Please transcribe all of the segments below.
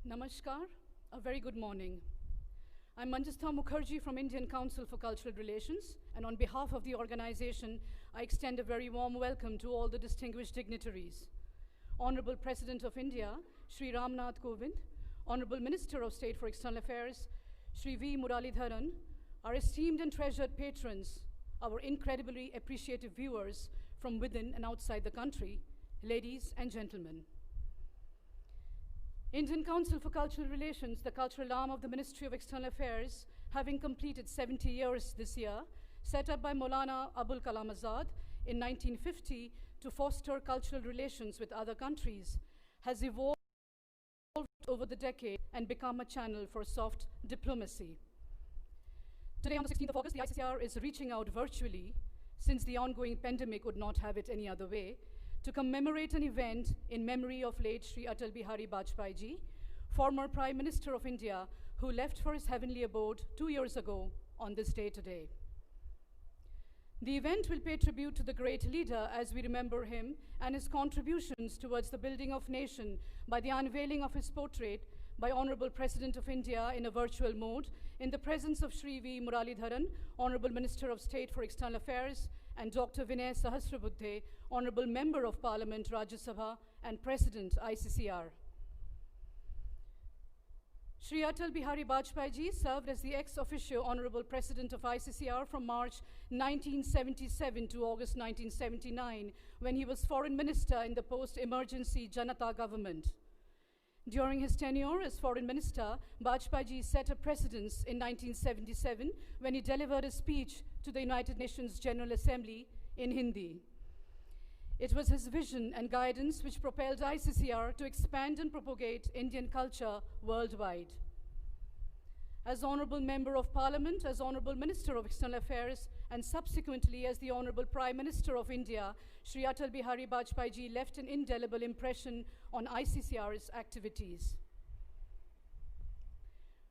Namaskar, a very good morning. I'm Manjustha Mukherjee from Indian Council for Cultural Relations, and on behalf of the organization, I extend a very warm welcome to all the distinguished dignitaries. Honorable President of India, Shri Ramnath Kovind, Honorable Minister of State for External Affairs, Shri V. Muralidharan, our esteemed and treasured patrons, our incredibly appreciative viewers from within and outside the country, ladies and gentlemen. Indian Council for Cultural Relations, the cultural arm of the Ministry of External Affairs, having completed 70 years this year, set up by Maulana Abul Kalam Azad in 1950 to foster cultural relations with other countries, has evolved over the decade and become a channel for soft diplomacy. Today, on the 16th of August, the ICCR is reaching out virtually, since the ongoing pandemic would not have it any other way, to commemorate an event in memory of late Shri Atal Bihari Vajpayee Ji, former Prime Minister of India, who left for his heavenly abode 2 years ago on this day today. The event will pay tribute to the great leader as we remember him and his contributions towards the building of nation by the unveiling of his portrait by Honorable President of India in a virtual mode in the presence of Shri V. Muralidharan, Honorable Minister of State for External Affairs, and Dr. Vinay Sahasrabudhe, Honorable Member of Parliament, Rajya Sabha, and President, ICCR. Shri Atal Bihari Vajpayee Ji served as the ex-officio Honorable President of ICCR from March 1977 to August 1979, when he was Foreign Minister in the post-emergency Janata government. During his tenure as Foreign Minister, Vajpayee Ji set a precedence in 1977 when he delivered a speech to the United Nations General Assembly in Hindi. It was his vision and guidance which propelled ICCR to expand and propagate Indian culture worldwide. As Honorable Member of Parliament, as Honorable Minister of External Affairs, and subsequently as the Honorable Prime Minister of India, Shri Atal Bihari Vajpayee Ji left an indelible impression on ICCR's activities.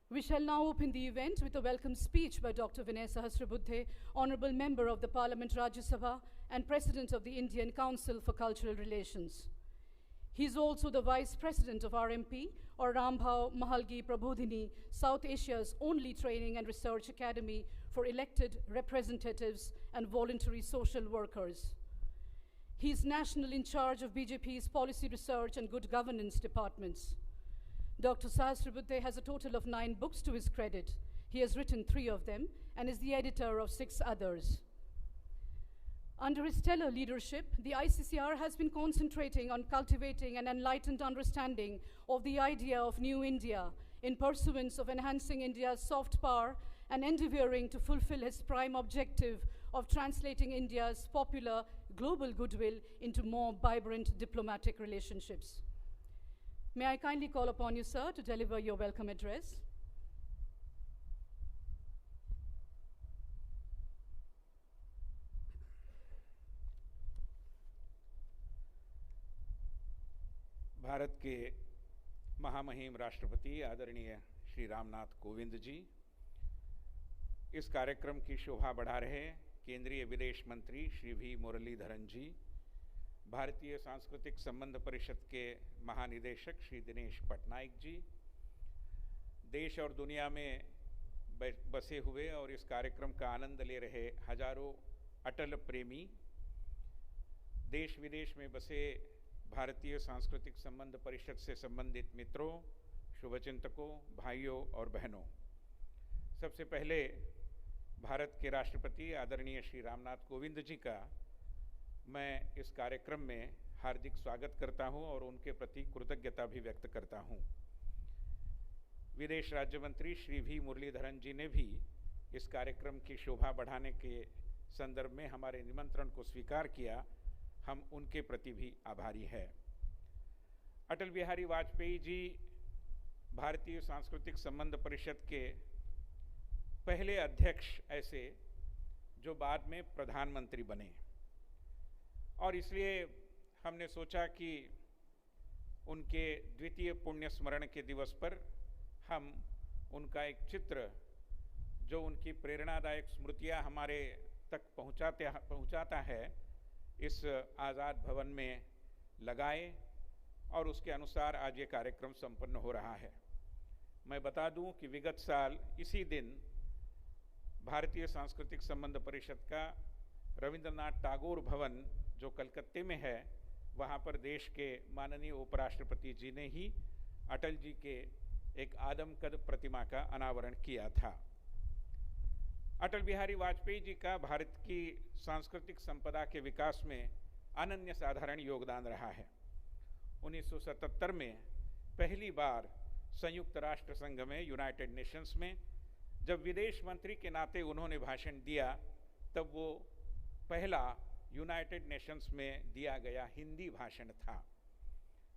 We shall now open the event with a welcome speech by Dr. Vinay Sahasrabudhe, Honorable Member of the Parliament Rajya Sabha and President of the Indian Council for Cultural Relations. He is also the Vice President of RMP, or Rambhau Mahalgi Prabodhini, South Asia's only training and research academy for elected representatives and voluntary social workers. He is national in charge of BJP's policy research and good governance departments. Dr. Sahasrabudhe has a total of 9 books to his credit. He has written 3 of them and is the editor of 6 others. Under his stellar leadership, the ICCR has been concentrating on cultivating an enlightened understanding of the idea of New India in pursuance of enhancing India's soft power and endeavoring to fulfill his prime objective of translating India's popular global goodwill into more vibrant diplomatic relationships. May I kindly call upon you, sir, to deliver your welcome address. Bharat के महामहिम राष्ट्रपति आदरणीय श्री रामनाथ कोविंद जी, इस कार्यक्रम की शोभा बढ़ा रहे केंद्रीय विदेश मंत्री श्री वी मुरलीधरन जी, भारतीय सांस्कृतिक संबंध परिषद के महानिदेशक श्री दिनेश पटनायक जी, देश और दुनिया में बसे हुए और इस कार्यक्रम का आनंद ले रहे हजारों अटल प्रेमी, देश विदेश में बसे भारतीय सांस्कृतिक संबंध परिषद से संबंधित मित्रों, शुभचिंतकों, भाइयों और बहनों, सबसे पहले भारत के राष्ट्रपति आदरणीय श्री रामनाथ कोविंद जी का मैं इस कार्यक्रम में हार्दिक स्वागत करता हूं और उनके प्रति कृतज्ञता भी व्यक्त करता हूं। विदेश राज्य मंत्री श्री वी मुरलीधरन जी ने भी इस कार्यक्रम की शोभा बढ़ाने के संदर्भ में हमारे निमंत्रण को स्वीकार किया, हम उनके प्रति भी आभारी हैं। अटल बिहारी वाजपेयी जी भारतीय सांस्कृतिक संबंध परिषद के पहले अध्यक्ष ऐसे जो बाद में प्रधानमंत्री बने, और इसलिए हमने सोचा कि उनके द्वितीय पुण्य स्मरण के दिवस पर हम उनका एक चित्र जो उनकी प्रेरणादायक स्मृतियां हमारे तक पहुंचाता है, इस आज़ाद भवन में लगाए और उसके अनुसार आज ये कार्यक्रम संपन्न हो रहा है। मैं बता दूं कि विगत साल इसी दिन भारतीय सांस्कृतिक संबंध परिषद का रविंद्रनाथ टैगोर भवन जो कलकत्ते में है, वहाँ पर देश के माननीय उपराष्ट्रपति जी ने ही अटल जी के एक आदमकद प्रतिमा का अनावरण किया था। अटल बिहारी वाजपेयी जी का भारत की सांस्कृतिक संपदा के विकास में अनन्य साधारण योगदान रहा है। 1977 में पहली बार संयुक्त राष्ट्र संघ में, यूनाइटेड नेशंस में, जब विदेश मंत्री के नाते उन्होंने भाषण दिया, तब वो पहला यूनाइटेड नेशंस में दिया गया हिंदी भाषण था।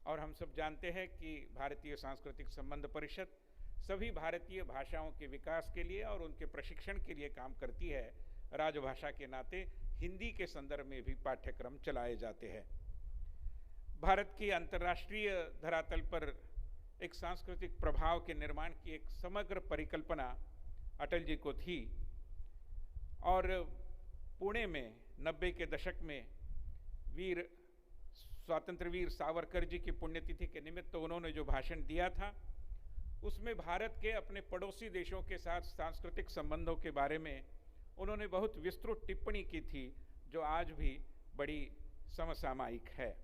और हम सब जानते हैं कि भारतीय सांस्कृतिक संबंध परिषद सभी भारतीय भाषाओं के विकास के लिए और उनके प्रशिक्षण के लिए काम करती है। राजभाषा के नाते हिंदी के संदर्भ में भी पाठ्यक्रम चलाए जाते हैं। भारत की अंतर्राष्ट्रीय धरातल पर एक सांस्कृतिक प्रभाव के निर्माण की एक समग्र परिकल्पना अटल जी को थी और पुणे में 90 के दशक में स्वतंत्र वीर सावरकर जी की पुण्यतिथि के निमित्त उन्होंने जो भाषण दिया था, उसमें भारत के अपने पड़ोसी देशों के साथ सांस्कृतिक संबंधों के बारे में उन्होंने बहुत विस्तृत टिप्पणी की थी, जो आज भी बड़ी समसामयिक है।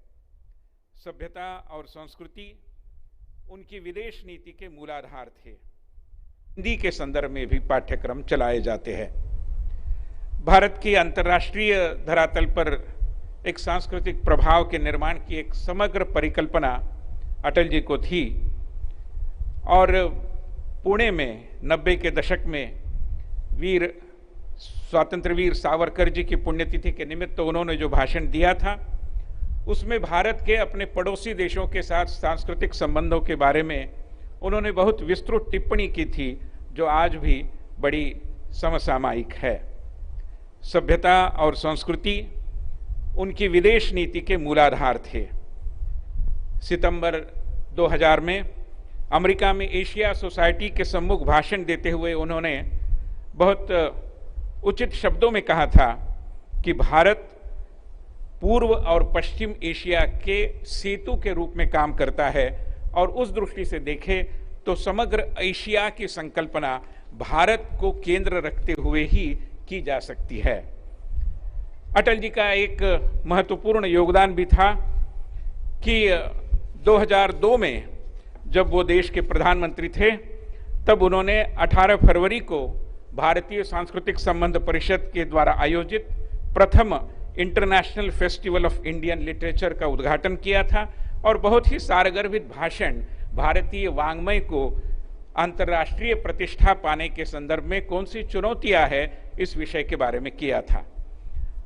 सभ्यता और संस्कृति उनकी विदेश नीति के मूलाधार थे। हिंदी के संदर्भ में भी पाठ्यक्रम चलाए जाते हैं। भारत की अंतर्राष्ट्रीय धरातल पर एक सांस्कृतिक प्रभाव के निर्माण की एक समग्र परिकल्पना अटल जी को थी और पुणे में 90 के दशक में स्वतंत्र वीर सावरकर जी की पुण्यतिथि के निमित्त उन्होंने जो भाषण दिया था, उसमें भारत के अपने पड़ोसी देशों के साथ सांस्कृतिक संबंधों के बारे में उन्होंने बहुत विस्तृत टिप्पणी की थी, जो आज भी बड़ी समसामयिक है। सभ्यता और संस्कृति उनकी विदेश नीति के मूलाधार थे। सितंबर 2000 में अमेरिका में एशिया सोसाइटी के सम्मुख भाषण देते हुए उन्होंने बहुत उचित शब्दों में कहा था कि भारत पूर्व और पश्चिम एशिया के सेतु के रूप में काम करता है और उस दृष्टि से देखें तो समग्र एशिया की संकल्पना भारत को केंद्र रखते हुए ही की जा सकती है। अटल जी का एक महत्वपूर्ण योगदान भी था कि 2002 में जब वो देश के प्रधानमंत्री थे, तब उन्होंने 18 फरवरी को भारतीय सांस्कृतिक संबंध परिषद के द्वारा आयोजित प्रथम international festival of Indian literature का उद्घाटन किया था और बहुत ही सारगर्भित भाषण भारतीय वाङ्मय को अंतर्राष्ट्रीय प्रतिष्ठा पाने के संदर्भ में कौन सी चुनौतियां है, इस विषय के बारे में किया था।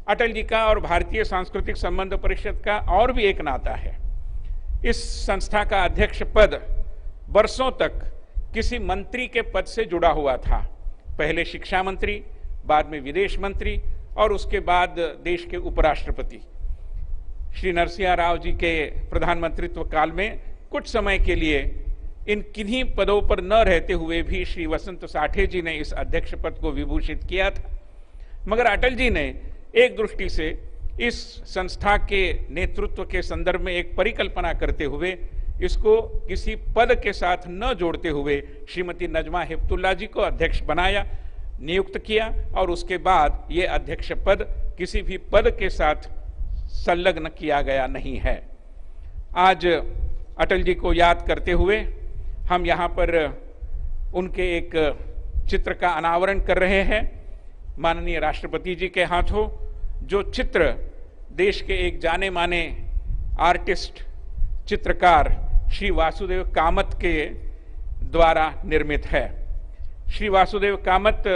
अटल जी का और भारतीय सांस्कृतिक संबंध परिषद का और भी एक नाता है। इस संस्था का अध्यक्ष पद वर्षों तक किसी मंत्री के पद से जुड़ा हुआ था। पहले शिक्षा मंत्री, बाद में विदेश मंत्री और उसके बाद देश के उपराष्ट्रपति। श्री नरसिंह राव जी के प्रधानमंत्रित्व काल में कुछ समय के लिए इन किन्हीं पदों पर न रहते हुए भी श्री वसंत साठे जी ने इस अध्यक्ष पद को विभूषित किया था। मगर अटल जी ने एक दृष्टि से इस संस्था के नेतृत्व के संदर्भ में एक परिकल्पना करते हुए इसको किसी पद के साथ न जोड़ते हुए श्रीमती नजमा हेपतुल्ला जी को अध्यक्ष बनाया, नियुक्त किया और उसके बाद ये अध्यक्ष पद किसी भी पद के साथ संलग्न किया गया नहीं है। आज अटल जी को याद करते हुए हम यहाँ पर उनके एक चित्र का अनावरण कर रहे हैं माननीय राष्ट्रपति जी के हाथों, जो चित्र देश के एक जाने माने आर्टिस्ट चित्रकार श्री वासुदेव कामत के द्वारा निर्मित है। श्री वासुदेव कामत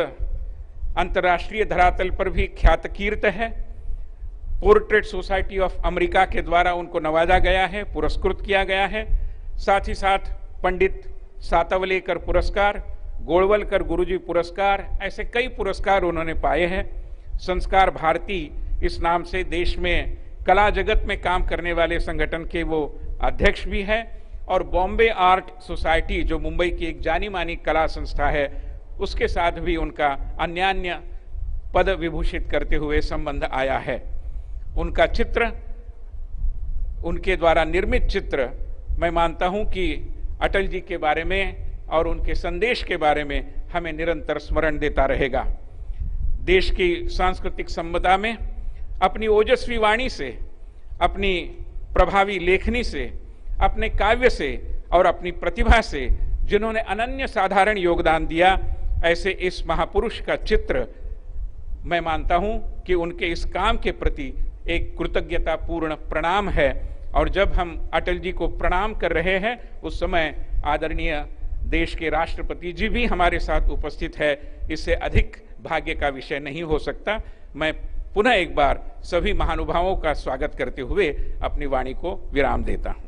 अंतर्राष्ट्रीय धरातल पर भी ख्यात कीर्त है। पोर्ट्रेट सोसाइटी ऑफ अमेरिका के द्वारा उनको नवाजा गया है, पुरस्कृत किया गया है। साथ ही साथ पंडित सातवलेकर पुरस्कार, गोलवलकर गुरुजी पुरस्कार, ऐसे कई पुरस्कार उन्होंने पाए हैं। संस्कार भारती इस नाम से देश में कला जगत में काम करने वाले संगठन के वो अध्यक्ष भी हैं और बॉम्बे आर्ट सोसाइटी जो मुंबई की एक जानी मानी कला संस्था है, उसके साथ भी उनका अन्यान्य पद विभूषित करते हुए संबंध आया है। उनका चित्र, उनके द्वारा निर्मित चित्र, मैं मानता हूं कि अटल जी के बारे में और उनके संदेश के बारे में हमें निरंतर स्मरण देता रहेगा। देश की सांस्कृतिक संपदा में अपनी ओजस्वी वाणी से, अपनी प्रभावी लेखनी से, अपने काव्य से और अपनी प्रतिभा से जिन्होंने अनन्य साधारण योगदान दिया, ऐसे इस महापुरुष का चित्र मैं मानता हूं कि उनके इस काम के प्रति एक कृतज्ञतापूर्ण प्रणाम है। और जब हम अटल जी को प्रणाम कर रहे हैं, उस समय आदरणीय देश के राष्ट्रपति जी भी हमारे साथ उपस्थित है। इससे अधिक भाग्य का विषय नहीं हो सकता। मैं पुनः एक बार सभी महानुभावों का स्वागत करते हुए अपनी वाणी को विराम देता हूं।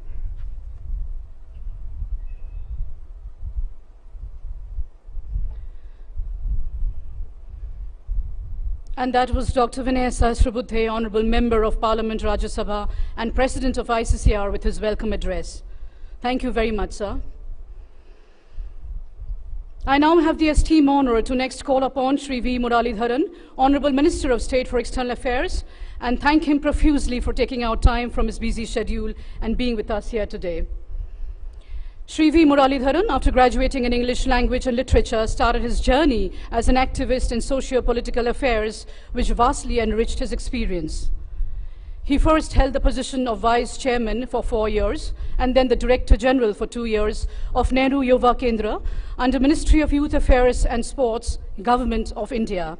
And that was Dr. Vinay Sahasrabudhe, Honorable Member of Parliament, Rajya Sabha, and President of ICCR, with his welcome address. Thank you very much, sir. I now have the esteemed honor to next call upon Shri V. Muralidharan, Honorable Minister of State for External Affairs, and thank him profusely for taking out time from his busy schedule and being with us here today. Shri V. Muralidharan, after graduating in English language and literature, started his journey as an activist in socio-political affairs, which vastly enriched his experience. He first held the position of Vice Chairman for 4 years, and then the Director General for 2 years of Nehru Yuva Kendra under Ministry of Youth Affairs and Sports, Government of India.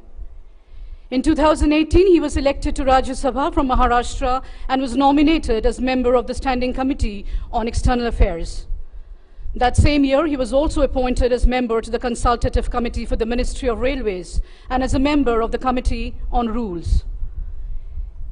In 2018, he was elected to Rajya Sabha from Maharashtra and was nominated as member of the Standing Committee on External Affairs. That same year, he was also appointed as member to the Consultative Committee for the Ministry of Railways and as a member of the Committee on Rules.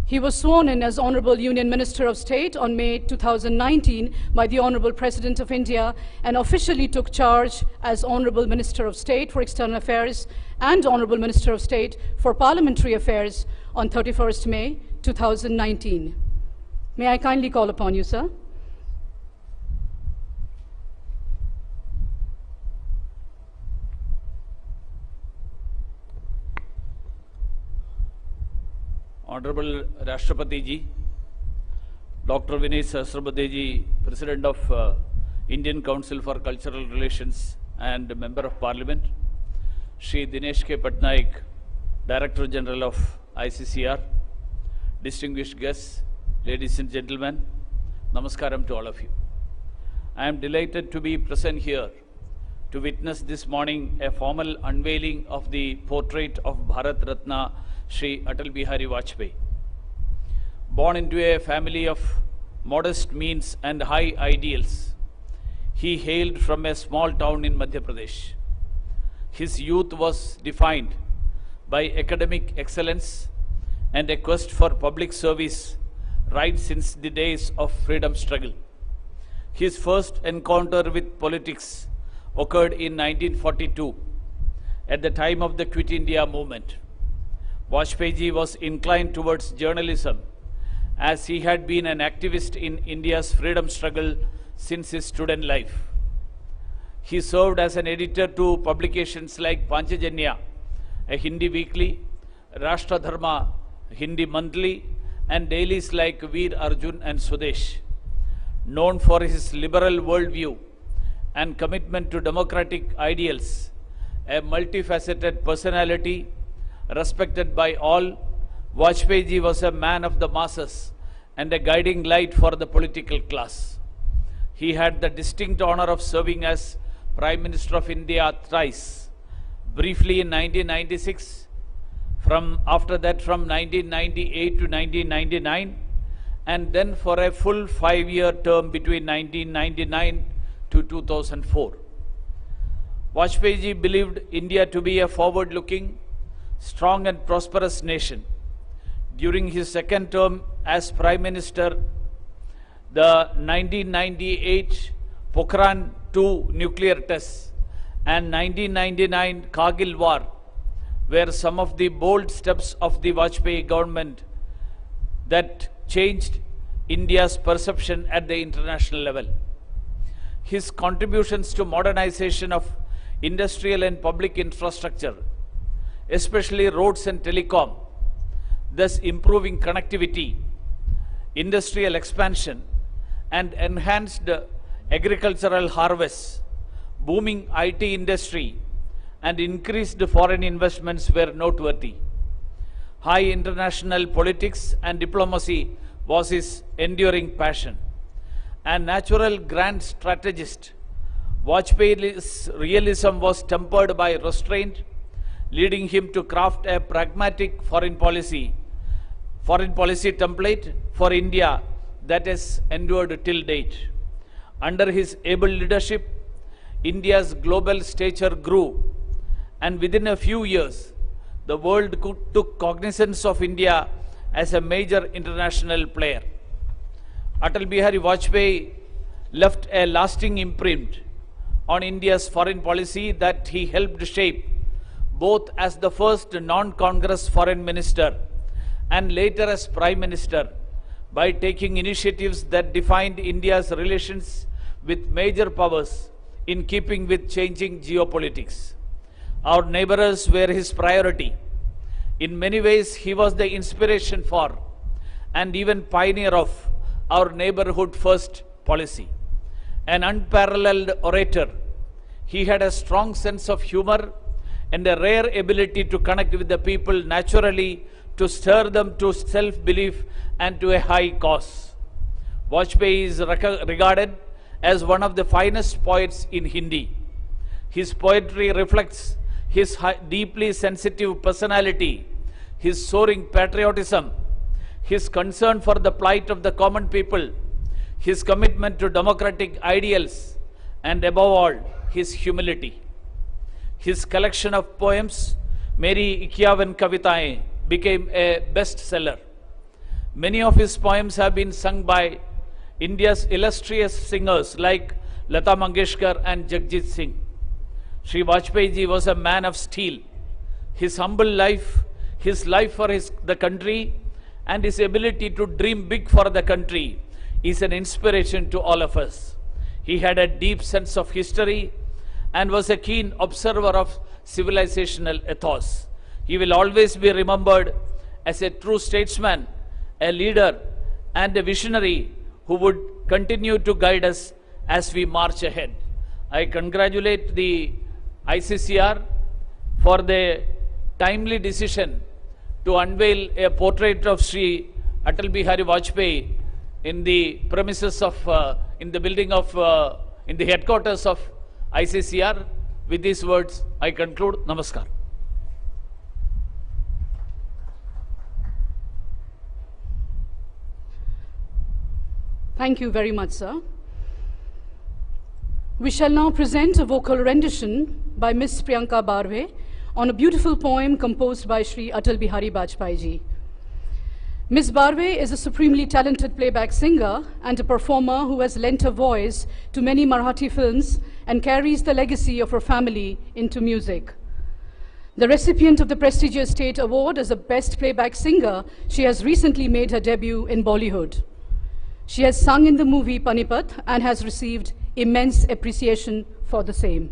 He was sworn in as Honorable Union Minister of State on May 2019 by the Honorable President of India and officially took charge as Honorable Minister of State for External Affairs and Honorable Minister of State for Parliamentary Affairs on 31st May 2019. May I kindly call upon you, sir? Honorable Rashtrapati Ji, Dr. Vinay Sahasrabudhe Ji, President of Indian Council for Cultural Relations and Member of Parliament, Shri Dinesh K. Patnaik, Director General of ICCR, distinguished guests, ladies and gentlemen, Namaskaram to all of you. I am delighted to be present here to witness this morning a formal unveiling of the portrait of Bharat Ratna Shri Atal Bihari Vajpayee. Born into a family of modest means and high ideals, he hailed from a small town in Madhya Pradesh. His youth was defined by academic excellence and a quest for public service right since the days of freedom struggle. His first encounter with politics occurred in 1942 at the time of the Quit India movement. Vajpayee Ji was inclined towards journalism as he had been an activist in India's freedom struggle since his student life. He served as an editor to publications like Panchajanya, a Hindi weekly, Rashtra Dharma, Hindi monthly, and dailies like Veer Arjun and Swadesh. Known for his liberal worldview and commitment to democratic ideals, a multifaceted personality respected by all, Vajpayee Ji was a man of the masses and a guiding light for the political class. He had the distinct honor of serving as Prime Minister of India thrice, briefly in 1996, after that from 1998 to 1999, and then for a full 5-year term between 1999 to 2004. Vajpayee Ji believed India to be a forward-looking, strong and prosperous nation. During his second term as Prime Minister, the 1998 Pokhran II nuclear tests and 1999 Kargil war were some of the bold steps of the Vajpayee government that changed India's perception at the international level. His contributions to modernization of industrial and public infrastructure, especially roads and telecom, thus improving connectivity, industrial expansion, and enhanced agricultural harvests, booming IT industry, and increased foreign investments were noteworthy. High international politics and diplomacy was his enduring passion. A natural grand strategist, Vajpayee's realism was tempered by restraint, leading him to craft a pragmatic foreign policy template for India that has endured till date. Under his able leadership, India's global stature grew, and within a few years, the world took cognizance of India as a major international player. Atal Bihari Vajpayee left a lasting imprint on India's foreign policy that he helped shape both as the first non-Congress foreign minister and later as Prime Minister by taking initiatives that defined India's relations with major powers in keeping with changing geopolitics. Our neighbors were his priority. In many ways, he was the inspiration for and even pioneer of our neighborhood first policy. An unparalleled orator, he had a strong sense of humor and a rare ability to connect with the people naturally, to stir them to self-belief and to a high cause. Vajpayee is regarded as one of the finest poets in Hindi. His poetry reflects his deeply sensitive personality, his soaring patriotism, his concern for the plight of the common people, his commitment to democratic ideals, and above all, his humility. His collection of poems, Meri 51 Kavitaएं, became a bestseller. Many of his poems have been sung by India's illustrious singers like Lata Mangeshkar and Jagjit Singh. Shri Vajpayee ji was a man of steel. His humble life, his life for the country, and his ability to dream big for the country is an inspiration to all of us. He had a deep sense of history and was a keen observer of civilizational ethos. He will always be remembered as a true statesman, a leader, and a visionary who would continue to guide us as we march ahead. I congratulate the ICCR for the timely decision to unveil a portrait of Sri Atal Bihari Vajpayee in the premises of, in the headquarters of ICCR. With these words, I conclude. Namaskar. Thank you very much, sir. We shall now present a vocal rendition by Miss Priyanka Barve on a beautiful poem composed by Shri Atal Bihari Vajpayee ji. Ms. Barve is a supremely talented playback singer and a performer who has lent her voice to many Marathi films and carries the legacy of her family into music. The recipient of the prestigious State Award as a Best Playback Singer, she has recently made her debut in Bollywood. She has sung in the movie Panipat and has received immense appreciation for the same.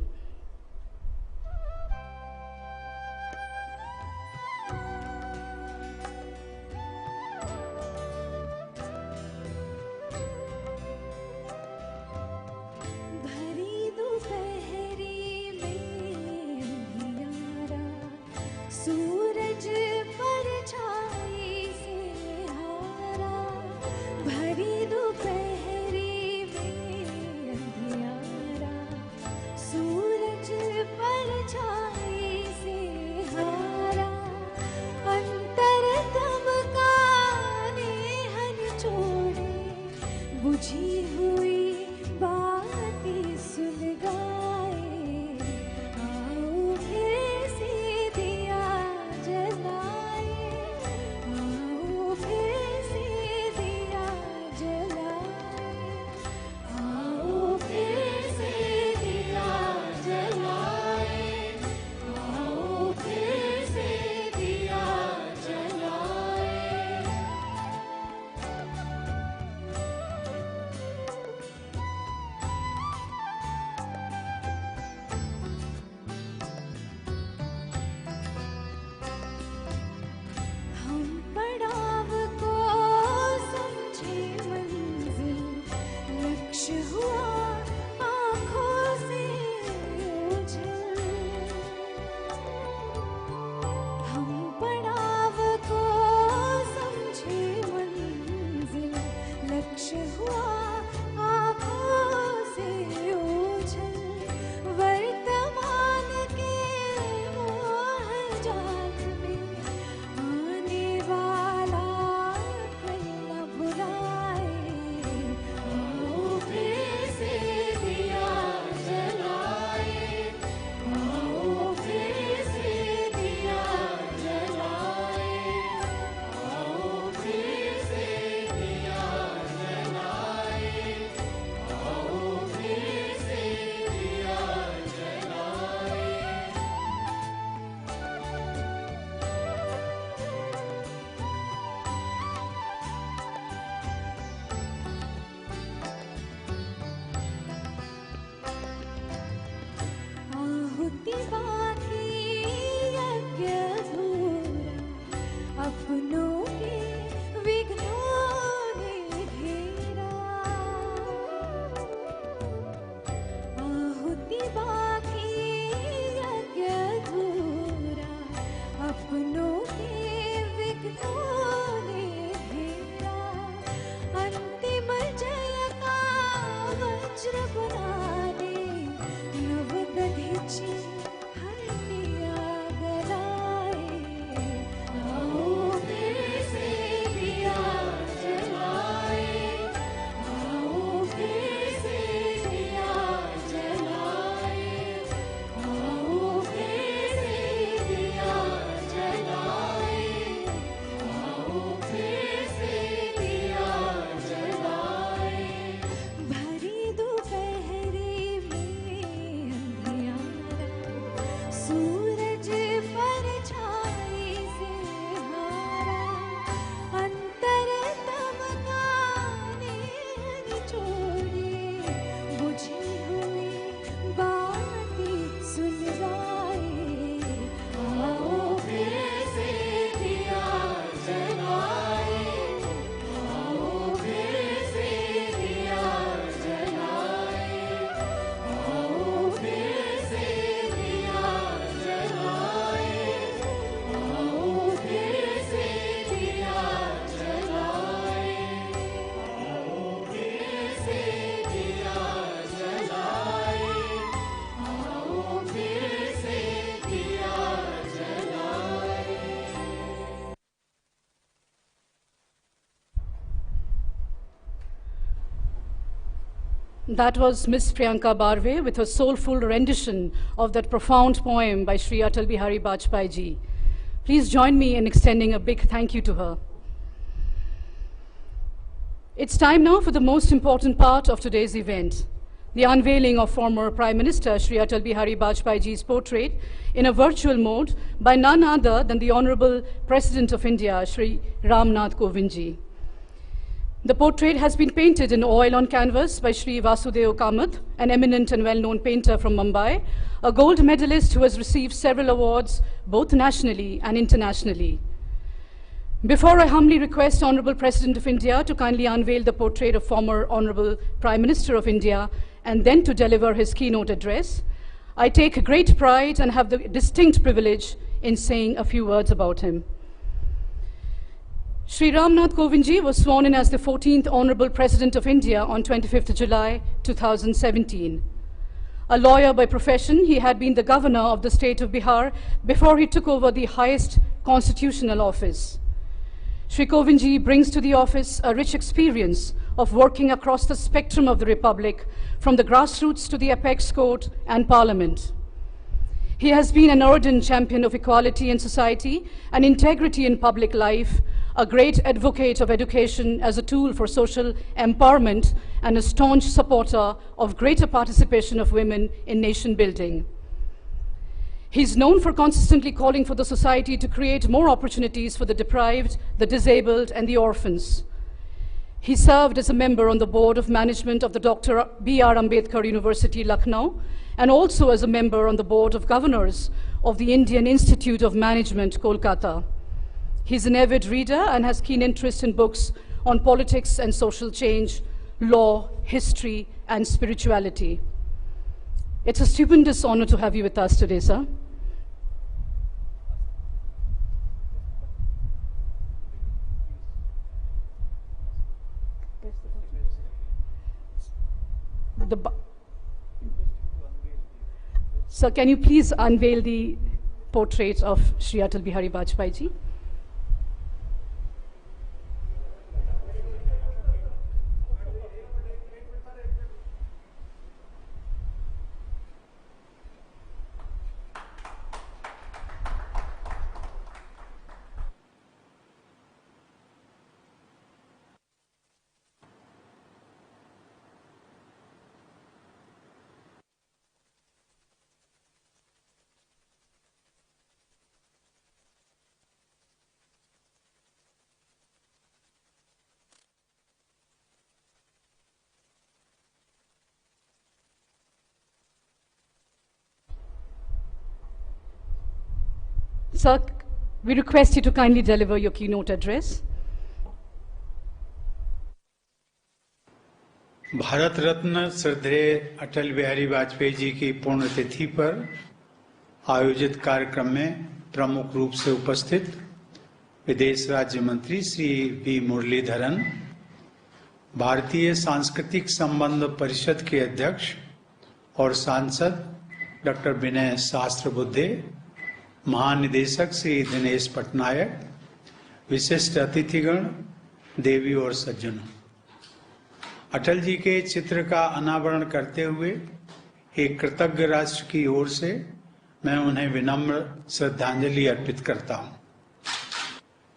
That was Miss Priyanka Barve with her soulful rendition of that profound poem by Shri Atal Bihari Vajpayee ji. Please join me in extending a big thank you to her. It's time now for the most important part of today's event, the unveiling of former Prime Minister Shri Atal Bihari Vajpayee ji's portrait in a virtual mode by none other than the Honorable President of India, Shri Ram Nath Kovind ji. The portrait has been painted in oil on canvas by Shri Vasudev Kamath, an eminent and well-known painter from Mumbai, a gold medalist who has received several awards both nationally and internationally. Before I humbly request Honorable President of India to kindly unveil the portrait of former Honorable Prime Minister of India and then to deliver his keynote address, I take great pride and have the distinct privilege in saying a few words about him. Shri Ram Nath Kovind ji was sworn in as the 14th Honorable President of India on 25th July 2017. A lawyer by profession, he had been the governor of the state of Bihar before he took over the highest constitutional office. Shri Kovind ji brings to the office a rich experience of working across the spectrum of the Republic, from the grassroots to the apex court and parliament. He has been an ardent champion of equality in society and integrity in public life, a great advocate of education as a tool for social empowerment, and a staunch supporter of greater participation of women in nation building. He's known for consistently calling for the society to create more opportunities for the deprived, the disabled, and the orphans. He served as a member on the board of management of the Dr. B.R. Ambedkar University, Lucknow, and also as a member on the board of governors of the Indian Institute of Management, Kolkata. He's an avid reader and has keen interest in books on politics and social change, law, history, and spirituality. It's a stupendous honor to have you with us today, sir. Sir, can you please unveil the portrait of Shri Atal Bihari Vajpayee ji? Sir, we request you to kindly deliver your keynote address. Bharat Ratna श्रद्धेय अटल बिहारी वाजपेयी जी की पुण्यतिथि पर आयोजित कार्यक्रम में प्रमुख रूप से उपस्थित विदेश राज्य मंत्री श्री वी मुरलीधरन, भारतीय सांस्कृतिक संबंध परिषद के अध्यक्ष और सांसद डॉक्टर विनय सहस्त्रबुद्धे, महानिदेशक श्री दिनेश पटनायक, विशिष्ट अतिथिगण, देवी और सज्जनों, अटल जी के चित्र का अनावरण करते हुए एक कृतज्ञ राष्ट्र की ओर से मैं उन्हें विनम्र श्रद्धांजलि अर्पित करता हूं।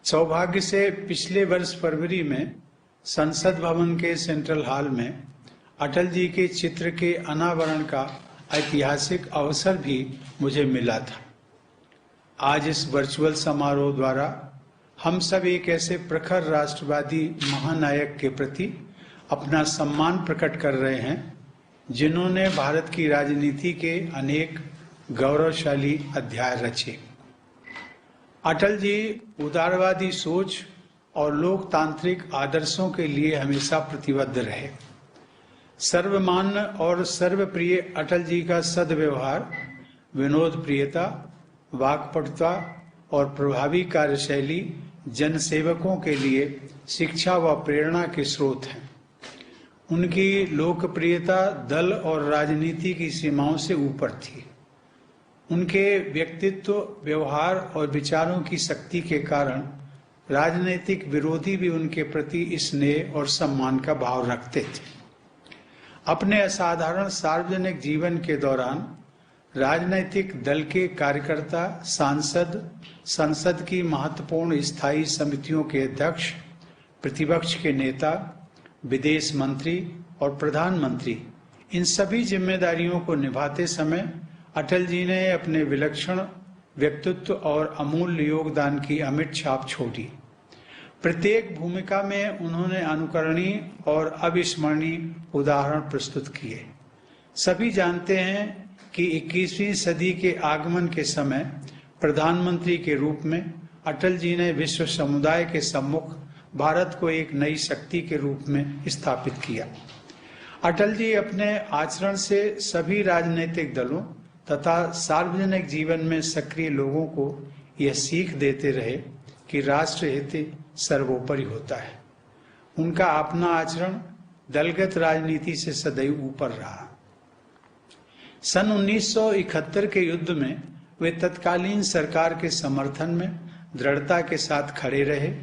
सौभाग्य से पिछले वर्ष फरवरी में संसद भवन के सेंट्रल हॉल में अटल जी के चित्र के अनावरण का ऐतिहासिक अवसर भी मुझे मिला था। आज इस वर्चुअल समारोह द्वारा हम सब एक ऐसे प्रखर राष्ट्रवादी महानायक के प्रति अपना सम्मान प्रकट कर रहे हैं जिन्होंने भारत की राजनीति के अनेक गौरवशाली अध्याय रचे। अटल जी उदारवादी सोच और लोकतांत्रिक आदर्शों के लिए हमेशा प्रतिबद्ध रहे। सर्वमान्य और सर्वप्रिय अटल जी का सद्व्यवहार, विनोद प्रियता, वाक्पटुता और प्रभावी कार्यशैली जनसेवकों के लिए शिक्षा व प्रेरणा के स्रोत हैं। उनकी लोकप्रियता दल और राजनीति की सीमाओं से ऊपर थी। उनके व्यक्तित्व, व्यवहार और विचारों की शक्ति के कारण राजनीतिक विरोधी भी उनके प्रति स्नेह और सम्मान का भाव रखते थे। अपने असाधारण सार्वजनिक जीवन के दौरान राजनीतिक दल के कार्यकर्ता, सांसद, संसद की महत्वपूर्ण स्थायी समितियों के अध्यक्ष, प्रतिपक्ष के नेता, विदेश मंत्री और प्रधानमंत्री, इन सभी जिम्मेदारियों को निभाते समय अटल जी ने अपने विलक्षण व्यक्तित्व और अमूल्य योगदान की अमिट छाप छोड़ी। प्रत्येक भूमिका में उन्होंने अनुकरणीय और अविस्मरणीय उदाहरण प्रस्तुत किए। सभी जानते हैं कि 21वीं सदी के आगमन के समय प्रधानमंत्री के रूप में अटल जी ने विश्व समुदाय के सम्मुख भारत को एक नई शक्ति के रूप में स्थापित किया। अटल जी अपने आचरण से सभी राजनीतिक दलों तथा सार्वजनिक जीवन में सक्रिय लोगों को यह सीख देते रहे कि राष्ट्र हित सर्वोपरि होता है। उनका अपना आचरण दलगत राजनीति से सदैव ऊपर रहा। सन 1971 के युद्ध में वे तत्कालीन सरकार के समर्थन में दृढ़ता के साथ खड़े रहे।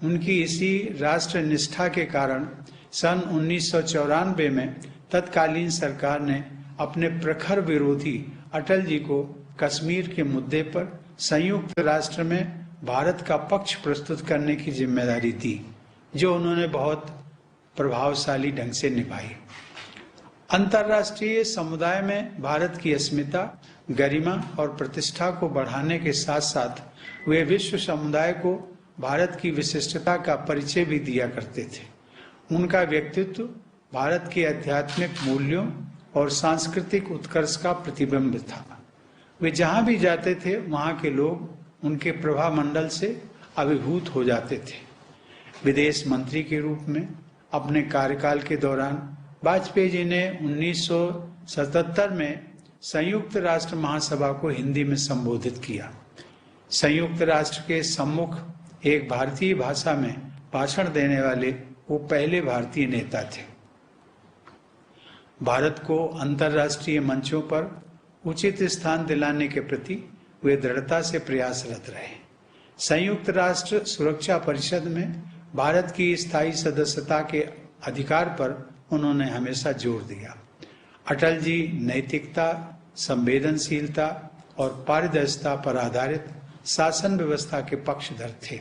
उनकी इसी राष्ट्र निष्ठा के कारण सन 1994 में तत्कालीन सरकार ने अपने प्रखर विरोधी अटल जी को कश्मीर के मुद्दे पर संयुक्त राष्ट्र में भारत का पक्ष प्रस्तुत करने की जिम्मेदारी दी, जो उन्होंने बहुत प्रभावशाली ढंग से निभाई। अंतर्राष्ट्रीय समुदाय में भारत की अस्मिता, गरिमा और प्रतिष्ठा को बढ़ाने के साथ साथ वे विश्व समुदाय को भारत की विशिष्टता का परिचय भी दिया करते थे। उनका व्यक्तित्व भारत के आध्यात्मिक मूल्यों और सांस्कृतिक उत्कर्ष का प्रतिबिंब था। वे जहां भी जाते थे वहां के लोग उनके प्रभामंडल से अभिभूत हो जाते थे। विदेश मंत्री के रूप में अपने कार्यकाल के दौरान वाजपेयी जी ने 1977 में संयुक्त राष्ट्र महासभा को हिंदी में संबोधित किया। संयुक्त राष्ट्र के सम्मुख एक भारतीय भाषा में भाषण देने वाले वो पहले भारतीय नेता थे। भारत को अंतर्राष्ट्रीय मंचों पर उचित स्थान दिलाने के प्रति वे दृढ़ता से प्रयासरत रहे। संयुक्त राष्ट्र सुरक्षा परिषद में भारत की स्थायी सदस्यता के अधिकार पर उन्होंने हमेशा जोर दिया। अटल जी नैतिकता, संवेदनशीलता और पारदर्शिता पर आधारित शासन व्यवस्था के पक्षधर थे।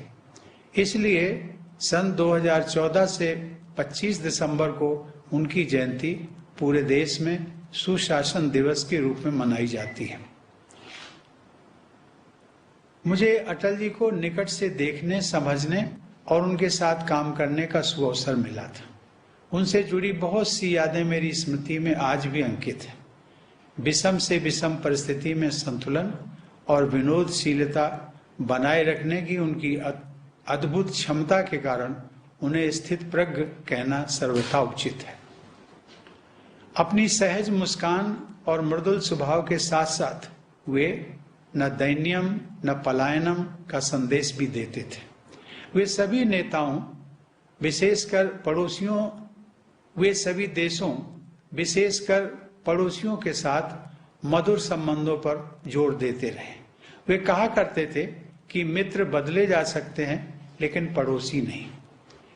इसलिए सन 2014 से 25 दिसंबर को उनकी जयंती पूरे देश में सुशासन दिवस के रूप में मनाई जाती है। मुझे अटल जी को निकट से देखने, समझने और उनके साथ काम करने का सुअवसर मिला था। उनसे जुड़ी बहुत सी यादें मेरी स्मृति में आज भी अंकित है। विषम से विषम परिस्थिति में संतुलन और विनोदशीलता बनाए रखने की उनकी अद्भुत क्षमता के कारण उन्हें स्थित प्रज्ञ कहना सर्वथा उचित है। अपनी सहज मुस्कान और मृदुल स्वभाव के साथ साथ वे न दैन्यम न पलायनम का संदेश भी देते थे। वे सभी नेताओं, विशेषकर पड़ोसियों, वे सभी देशों, विशेषकर पड़ोसियों के साथ मधुर संबंधों पर जोर देते रहे। वे कहा करते थे कि मित्र बदले जा सकते हैं लेकिन पड़ोसी नहीं।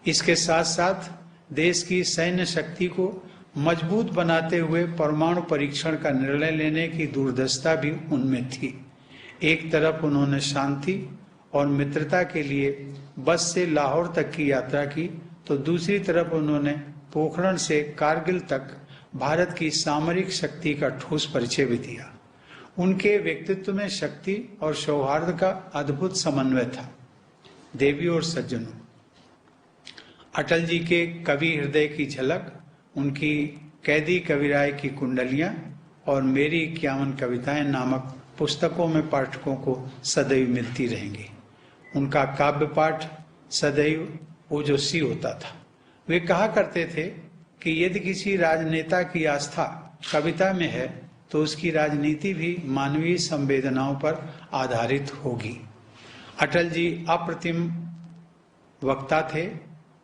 इसके साथ साथ देश की सैन्य शक्ति को मजबूत बनाते हुए परमाणु परीक्षण का निर्णय लेने की दूरदर्शिता भी उनमें थी। एक तरफ उन्होंने शांति और मित्रता के लिए बस से लाहौर तक की यात्रा की, तो दूसरी तरफ उन्होंने पोखरण से कारगिल तक भारत की सामरिक शक्ति का ठोस परिचय भी दिया। उनके व्यक्तित्व में शक्ति और सौहार्द का अद्भुत समन्वय था। देवियों और सज्जनों, अटल जी के कवि हृदय की झलक, उनकी कैदी कविराय की कुंडलियां और मेरी 51 कविताएं नामक पुस्तकों में पाठकों को सदैव मिलती रहेंगी। उनका काव्य पाठ सदैव ओजस्वी होता था। वे कहा करते थे कि यदि किसी राजनेता की आस्था कविता में है तो उसकी राजनीति भी मानवीय संवेदनाओं पर आधारित होगी। अटल जी अप्रतिम वक्ता थे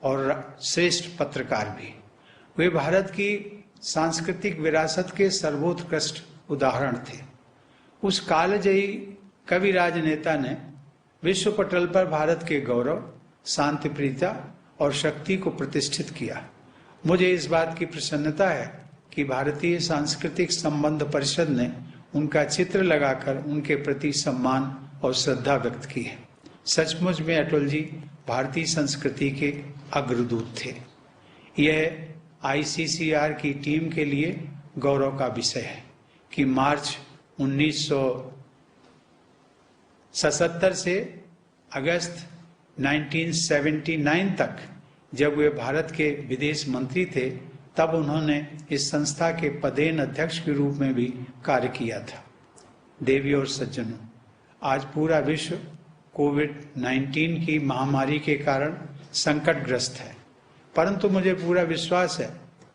और श्रेष्ठ पत्रकार भी। वे भारत की सांस्कृतिक विरासत के सर्वोत्कृष्ट उदाहरण थे। उस कालजयी कवि राजनेता ने विश्व पटल पर भारत के गौरव, शांतिप्रियता और शक्ति को प्रतिष्ठित किया। मुझे इस बात की प्रसन्नता है कि भारतीय सांस्कृतिक संबंध परिषद ने उनका चित्र लगाकर उनके प्रति सम्मान और श्रद्धा व्यक्त की है। सचमुच में अटल जी भारतीय संस्कृति के अग्रदूत थे। यह ICCR की टीम के लिए गौरव का विषय है कि मार्च 1977 से अगस्त 1979 तक जब वे भारत के विदेश मंत्री थे, तब उन्होंने इस संस्था के पदेन अध्यक्ष के रूप में भी कार्य किया था। देवी और सज्जनों, आज पूरा विश्व कोविड-19 की महामारी के कारण संकटग्रस्त है, परंतु मुझे पूरा विश्वास है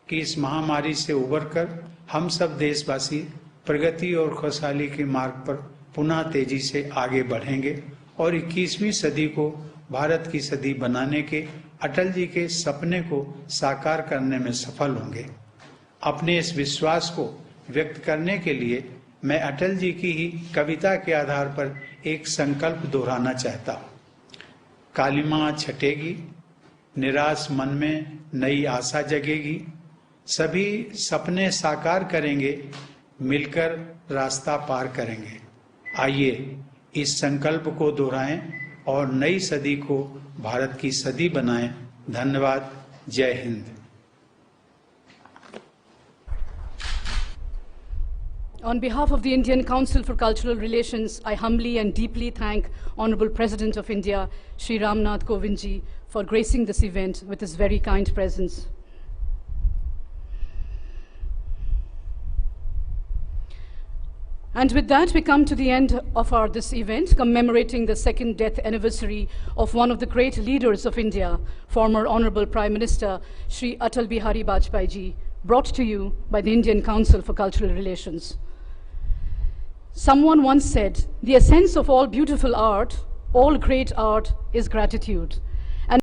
कि इस महामारी से उबरकर हम सब देशवासी प्रगति और खुशहाली के मार्ग पर पुनः तेजी से आगे बढ़ेंगे और 21वीं सदी को भारत की सदी बनाने के अटल जी के सपने को साकार करने में सफल होंगे। अपने इस विश्वास को व्यक्त करने के लिए मैं अटल जी की ही कविता के आधार पर एक संकल्प दोहराना चाहता हूँ। कालिमा छटेगी, निराश मन में नई आशा जगेगी, सभी सपने साकार करेंगे, मिलकर रास्ता पार करेंगे। आइए इस संकल्प को दोहराएं और नई सदी को भारत की सदी बनाएं। धन्यवाद। जय Hind. On behalf of the Indian Council for Cultural Relations, I humbly and deeply thank Honorable President of India, Shri Ramnath Kovind ji, for gracing this event with his very kind presence. And with that, we come to the end of this event, commemorating the second death anniversary of one of the great leaders of India, former Honorable Prime Minister, Shri Atal Bihari Vajpayee ji, brought to you by the Indian Council for Cultural Relations. Someone once said, the essence of all beautiful art, all great art, is gratitude.